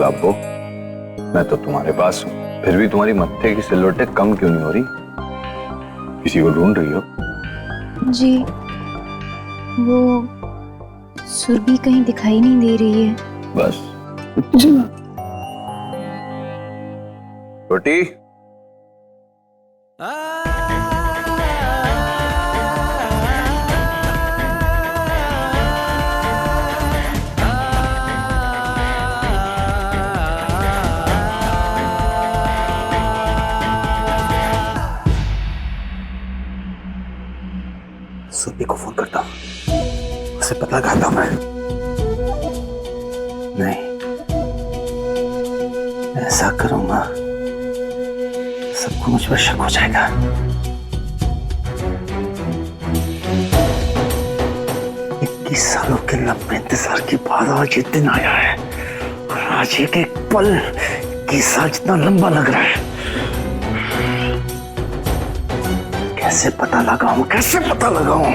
लाभो, मैं तो तुम्हारे पास हूँ, फिर भी तुम्हारी मत्थे की सिलवटें कम क्यों नहीं हो रही? किसी को ढूंढ रही हो? जी, वो सुरभि कहीं दिखाई नहीं दे रही है। बस रोटी। सुरभि को फोन करता हूँ, उसे पता लगाता हूँ मैं। नहीं, ऐसा करूंगा सबको मुझ पर शक हो जाएगा। 21 सालों के लंबे इंतजार के बाद आज ये दिन आया है और आज एक एक पल 21 साल जितना लंबा लग रहा है। कैसे पता लगाऊं, कैसे पता लगाऊं?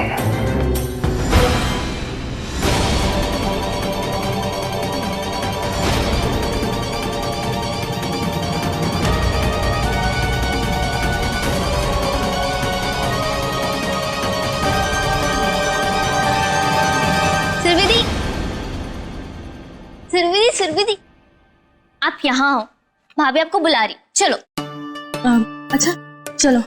सुरभि, आप यहाँ हो, भाभी आपको बुला रही, चलो। अच्छा चलो।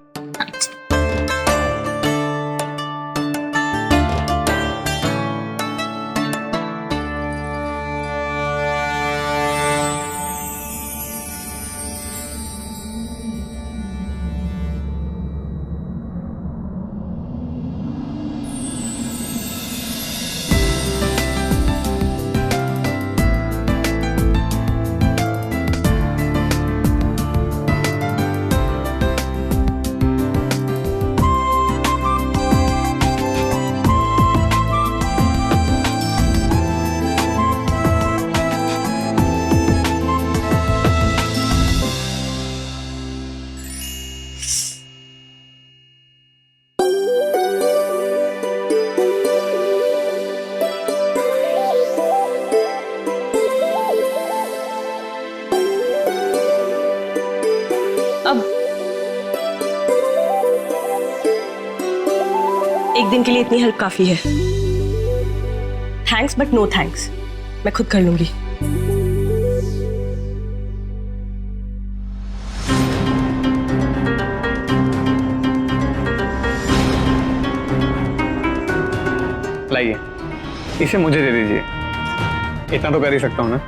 एक दिन के लिए इतनी हेल्प काफी है। थैंक्स बट नो थैंक्स, मैं खुद कर लूंगी। लाइए, इसे मुझे दे दीजिए, इतना तो कर ही सकता हूं ना।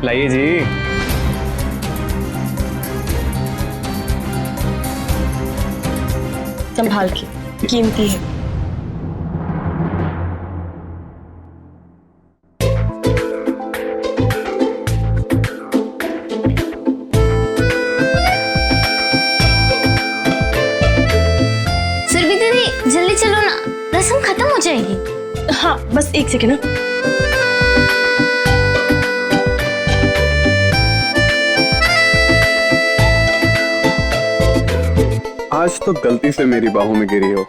लाइए जी। संभाल के, कीमती है। सुरभि दीदी जल्दी चलो ना, रस्म खत्म हो जाएगी। हाँ बस एक सेकेंड ना। आज तो गलती से मेरी बाहों में गिरी हो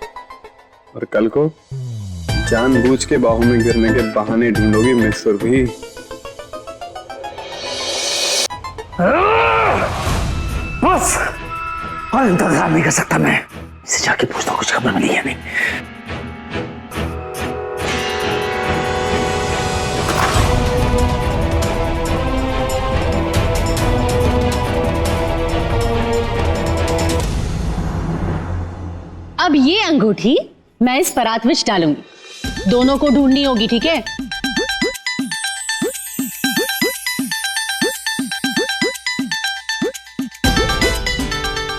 और कल को जानबूझ के बाहों में गिरने के बहाने ढूंढोगी मिस सुरभि। बस और इंतजार नहीं कर सकता मैं। इसे जाके पूछता हूँ कुछ खबर मिली है नहीं। अब ये अंगूठी मैं इस परात विच डालूंगी, दोनों को ढूंढनी होगी, ठीक है?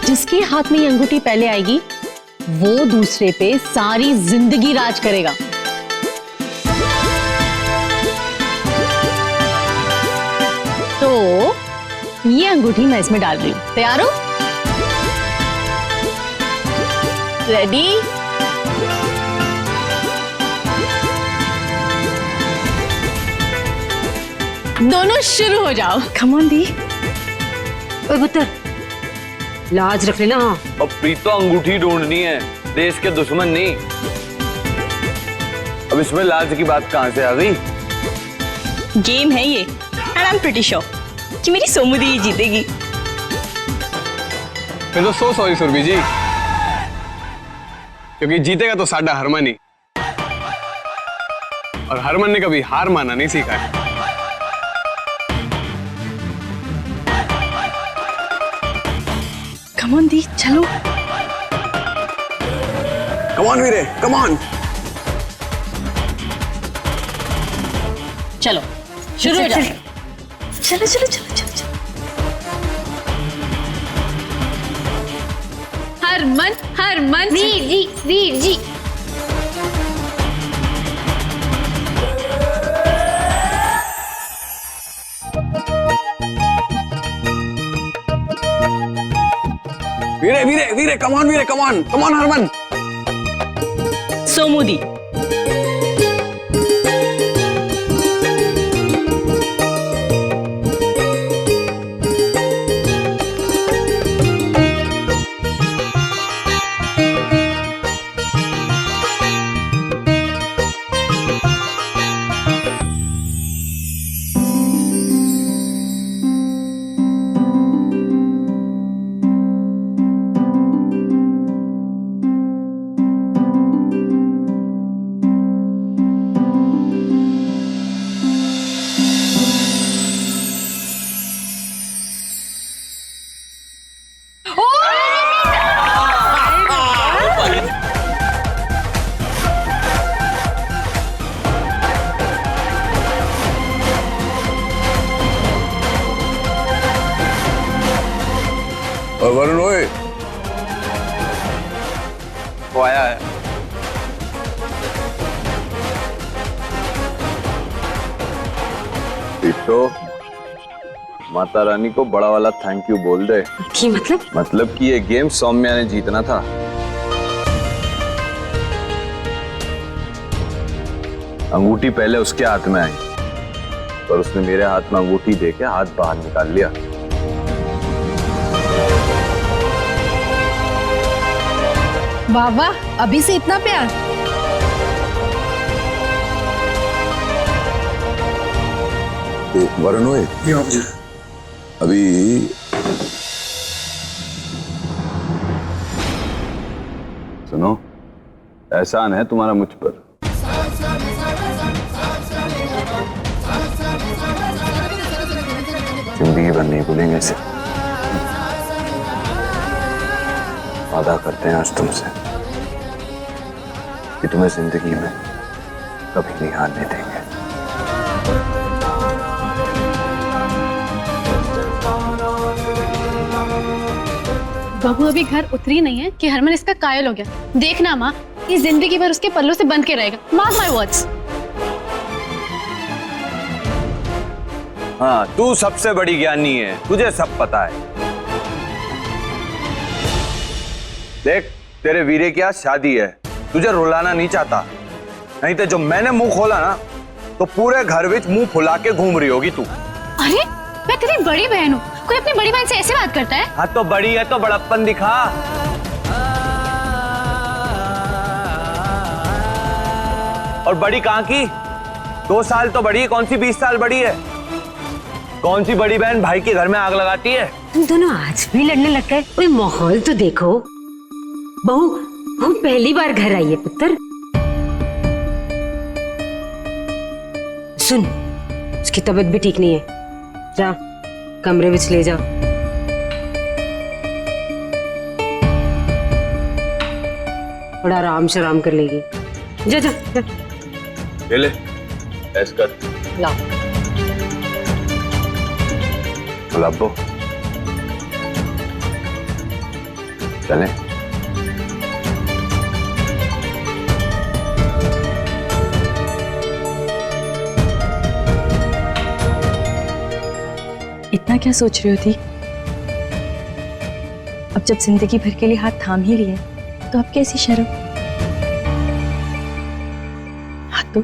जिसके हाथ में ये अंगूठी पहले आएगी वो दूसरे पे सारी जिंदगी राज करेगा। तो ये अंगूठी मैं इसमें डाल रही हूं, तैयार हो? रेडी? दोनों शुरू हो जाओ। Come on the. ओए पुत्र, लाज रख लेना। हाँ अब प्रीत तो अंगूठी ढूंढनी है, देश के दुश्मन नहीं। अब इसमें लाज की बात कहां से आ गई? गेम है ये and I am pretty sure कि मेरी सोमू दी जीतेगी। फिर तो सो सॉरी सुरभि जी, क्योंकि जीतेगा तो साडा हरमन ही, और हरमन ने कभी हार माना नहीं सीखा है। कम ऑन दी, चलो। कम ऑन वीरे, कम ऑन। चलो शुरू हो जाए। चलो चलो चलो चलो चलो। हरमन हरमन वीर जी। वीरे वीरे वीरे, कम ऑन वीरे, कम ऑन हरमन। सोमू दी। और वरुण ओए, वो आया है। तो माता रानी को बड़ा वाला थैंक यू बोल दे। की मतलब कि ये गेम सौम्या ने जीतना था। अंगूठी पहले उसके हाथ में आई, पर उसने मेरे हाथ में अंगूठी देके हाथ बाहर निकाल लिया। वाह वाह, अभी से इतना प्यार। वरुण ओए, अभी सुनो, एहसान है तुम्हारा मुझ पर। जिंदगी भर नहीं भूलेंगे इसे। वादा करते हैं आज तुमसे कि तुम्हें जिंदगी में कभी नहीं हारने देंगे। बहू अभी घर उतरी नहीं है कि हरमन इसका कायल हो गया। देखना माँ, ये जिंदगी भर उसके पल्लों से बंध के रहेगा। Mark my words. हाँ, तू सबसे बड़ी ज्ञानी है, तुझे सब पता है। देख, तेरे वीरे की आज शादी है, तुझे रुलाना नहीं चाहता, नहीं तो जो मैंने मुंह खोला ना, तो पूरे घर विच मुंह फुला के घूम रही होगी तू। अरे मैं तेरी बड़ी बहन हूँ, कोई अपनी बड़ी बहन से ऐसे बात करता है? हाँ तो बड़ी है तो बड़प्पन दिखा। और बड़ी कहाँ की? 2 साल तो बड़ी है, कौन सी 20 साल बड़ी है? कौन सी बड़ी बहन भाई के घर में आग लगाती है? तुम दोनों आज भी लड़ने लग गए। कोई माहौल तो देखो। बहू बहू पहली बार घर आई है पुत्र। सुन, उसकी तबीयत भी ठीक नहीं है, जा कमरे में ले जा। थोड़ा आराम शराम कर लेगी। जा जा जा। ले ऐस कर। लाओ। गुलाबो, चले। इतना क्या सोच रही होती? अब जब जिंदगी भर के लिए हाथ थाम ही लिए तो अब कैसी शर्म? हाथ तो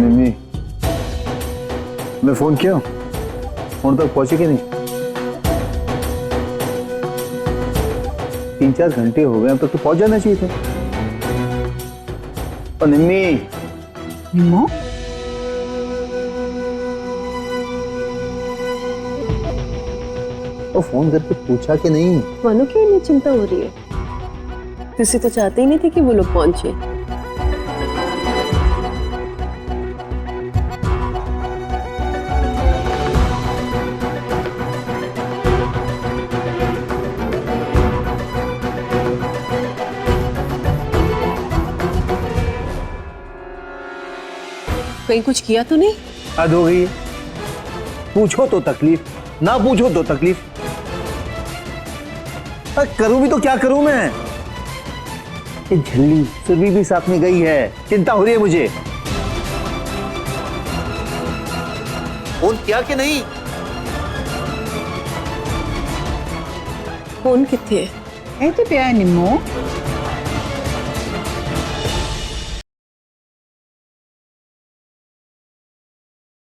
निम्मी, मैं फोन किया, फोन तक पहुंचे कि नहीं? 3-4 घंटे हो गए, अब तक तो पहुंच जाना चाहिए था। और निम्मी, निम्मो, वो फोन करके पूछा कि नहीं? मानो क्यों इतनी चिंता हो रही है? तुसी तो चाहते ही नहीं थे कि वो लोग पहुंचे। कहीं कुछ किया तो नहीं? हद हो गई है। पूछो तो तकलीफ, ना पूछो तो तकलीफ। करूं भी तो क्या करूं मैं? ये झल्ली सुरभि भी साथ में गई है, चिंता हो रही है मुझे। फोन किया कि नहीं? फोन किथे है? ਇਹ ਤੇ ਪਿਆ ਹੈ ਨਿੰਮੋ।